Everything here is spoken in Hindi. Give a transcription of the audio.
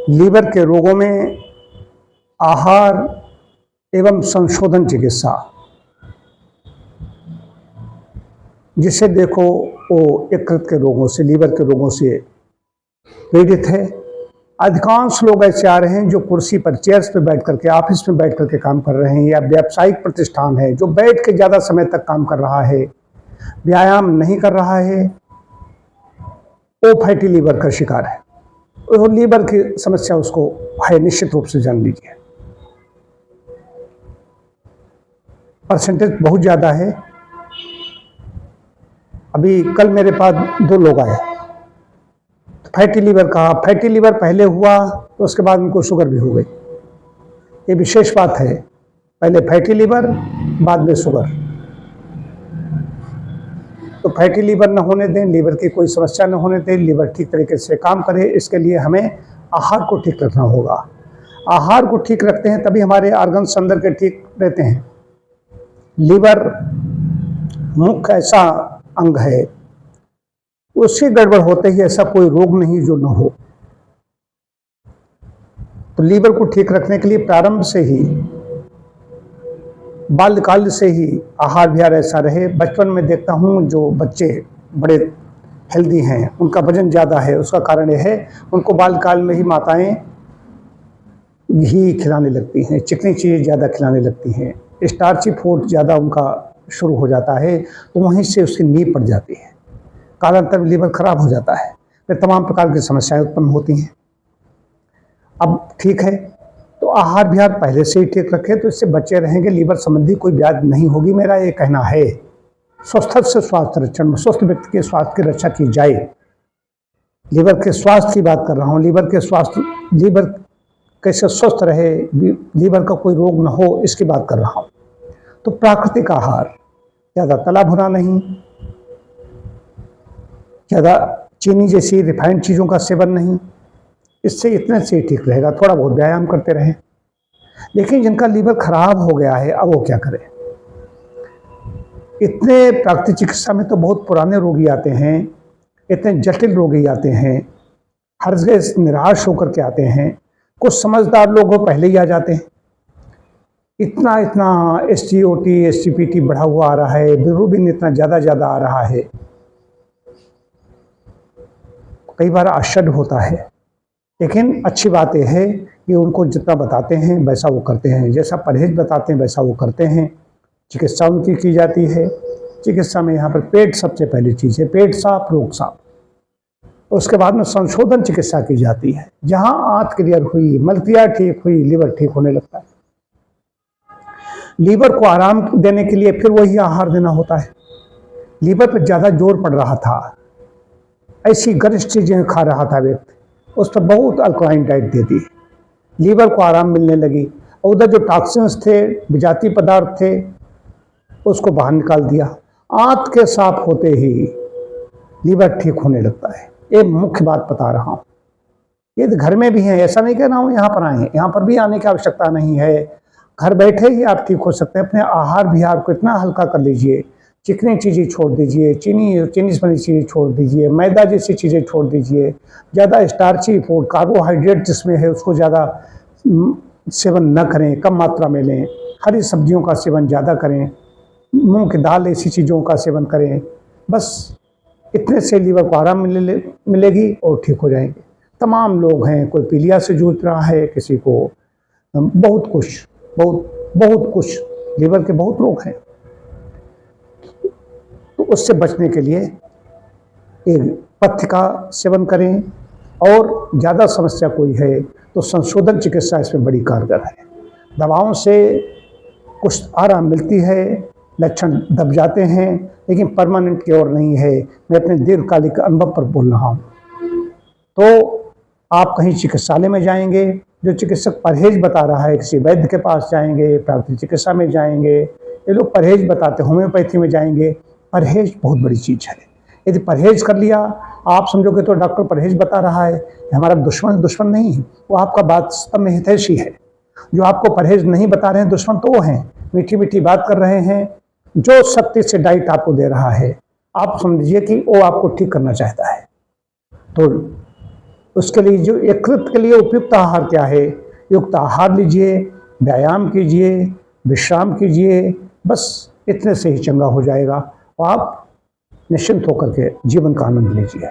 लीवर के रोगों में आहार एवं संशोधन चिकित्सा, जिसे देखो वो यकृत के रोगों से, लीवर के रोगों से पीड़ित है। अधिकांश लोग ऐसे आ रहे हैं जो कुर्सी पर, चेयर्स पे बैठ करके, ऑफिस में बैठ करके काम कर रहे हैं, या व्यावसायिक प्रतिष्ठान है जो बैठ के ज़्यादा समय तक काम कर रहा है, व्यायाम नहीं कर रहा है, वो फैटी लीवर का शिकार है। और लीवर की समस्या उसको है, निश्चित रूप से जान लीजिए। परसेंटेज बहुत ज़्यादा है। अभी कल मेरे पास 2 लोग आए, फैटी लीवर का। फैटी लीवर पहले हुआ तो उसके बाद उनको शुगर भी हो गई। ये विशेष बात है, पहले फैटी लीवर, बाद में शुगर। तो फैटी लीवर न होने दें, लीवर की कोई समस्या न होने दें, लीवर ठीक तरीके से काम करे, इसके लिए हमें आहार को ठीक रखना होगा। आहार को ठीक रखते हैं तभी हमारे ऑर्गन्स अंदर के ठीक रहते हैं। लीवर मुख्य ऐसा अंग है, उसकी गड़बड़ होते ही ऐसा कोई रोग नहीं जो न हो। तो लीवर को ठीक रखने के लिए प्रारंभ से ही, बाल्यकाल से ही आहार विहार ऐसा रहे। बचपन में देखता हूँ जो बच्चे बड़े हेल्दी हैं, उनका वजन ज़्यादा है, उसका कारण यह है उनको बाल्यकाल में ही माताएं घी खिलाने लगती हैं, चिकनी चीज़ ज़्यादा खिलाने लगती हैं, स्टार्ची फूड ज़्यादा उनका शुरू हो जाता है, तो वहीं से उसकी नींव पड़ जाती है। कालांतर में लीवर खराब हो जाता है, फिर तमाम प्रकार की समस्याएं उत्पन्न होती हैं। अब ठीक है तो आहार विहार पहले से ही ठीक रखें तो इससे बचे रहेंगे, लीवर संबंधी कोई व्याधि नहीं होगी, मेरा ये कहना है। स्वस्थ से स्वास्थ्य रक्षण, स्वस्थ व्यक्ति के स्वास्थ्य की रक्षा की जाए। लीवर के स्वास्थ्य की बात कर रहा हूँ, लीवर के स्वास्थ्य, लीवर कैसे स्वस्थ रहे, लीवर का कोई रोग न हो, इसकी बात कर रहा हूँ। तो प्राकृतिक आहार, ज़्यादा तला भुना नहीं, ज़्यादा चीनी जैसी रिफाइंड चीज़ों का सेवन नहीं, इससे इतने से ही ठीक रहेगा। थोड़ा बहुत व्यायाम करते रहें। लेकिन जिनका लीवर खराब हो गया है, अब वो क्या करें? इतने प्राकृतिक चिकित्सा में तो बहुत पुराने रोगी आते हैं, इतने जटिल रोगी आते हैं, हर जगह निराश होकर के आते हैं। कुछ समझदार लोग वो पहले ही आ जाते हैं। इतना SGOT SGPT बढ़ा हुआ आ रहा है, बिलिरुबिन इतना ज़्यादा आ रहा है, कई बार आश्चर्य होता है। लेकिन अच्छी बात यह है कि उनको जितना बताते हैं वैसा वो करते हैं, जैसा परहेज बताते हैं वैसा वो करते हैं। चिकित्सा उनकी की जाती है। चिकित्सा में यहाँ पर पेट सबसे पहली चीज़ है, पेट साफ, रोग साफ। उसके बाद में संशोधन चिकित्सा की जाती है, जहाँ आंत क्लियर हुई, मलक्रिया ठीक हुई, लीवर ठीक होने लगता है। लीवर को आराम देने के लिए फिर वही आहार देना होता है। लीवर पर ज़्यादा जोर पड़ रहा था, ऐसी गरिष्ठ चीज़ें खा रहा था व्यक्ति, उस पर बहुत अल्कलाइन डाइट दे दी, लीवर को आराम मिलने लगी। उधर जो टॉक्सिन्स थे, विजातीय पदार्थ थे, उसको बाहर निकाल दिया। आंत के साफ होते ही लीवर ठीक होने लगता है। ये मुख्य बात बता रहा हूँ। ये तो घर में भी है, ऐसा नहीं कह रहा हूँ यहाँ पर आए, यहाँ पर भी आने की आवश्यकता नहीं है। घर बैठे ही आप ठीक हो सकते हैं। अपने आहार विहार को इतना हल्का कर लीजिए, चिकनी चीज़ें छोड़ दीजिए, चीनी से बनी चीज़ें छोड़ दीजिए, मैदा जैसी चीज़ें छोड़ दीजिए, ज़्यादा स्टार्ची फूड, कार्बोहाइड्रेट जिसमें है उसको ज़्यादा सेवन न करें, कम मात्रा में लें। हरी सब्जियों का सेवन ज़्यादा करें, मूंग की दाल ऐसी चीज़ों का सेवन करें। बस इतने से लीवर को आराम मिलेगी और ठीक हो जाएंगे। तमाम लोग हैं, कोई पीलिया से जूझ रहा है, किसी को बहुत कुछ लीवर के बहुत रोग हैं। तो उससे बचने के लिए एक पथ्य का सेवन करें, और ज़्यादा समस्या कोई है तो संशोधन चिकित्सा इसमें बड़ी कारगर है। दवाओं से कुछ आराम मिलती है, लक्षण दब जाते हैं, लेकिन परमानेंट की ओर नहीं है। मैं अपने दीर्घकालिक अनुभव पर बोल रहा हूँ। तो आप कहीं चिकित्सालय में जाएंगे, जो चिकित्सक परहेज बता रहा है, किसी वैद्य के पास जाएंगे, प्राकृतिक चिकित्सा में जाएंगे, ये लोग परहेज बताते, होम्योपैथी में जाएंगे। परहेज बहुत बड़ी चीज़ है। यदि परहेज कर लिया, आप समझोगे तो डॉक्टर परहेज बता रहा है, हमारा दुश्मन नहीं है, वो आपका वास्तव में हितैषी है। जो आपको परहेज नहीं बता रहे हैं, दुश्मन तो वो हैं, मीठी बात कर रहे हैं। जो शक्ति से डाइट आपको दे रहा है, आप समझिए कि वो आपको ठीक करना चाहता है। तो उसके लिए जो यकृत के लिए उपयुक्त आहार क्या है, युक्त आहार लीजिए, व्यायाम कीजिए, विश्राम कीजिए, बस इतने से ही चंगा हो जाएगा और आप निश्चिंत होकर के जीवन का आनंद लीजिए।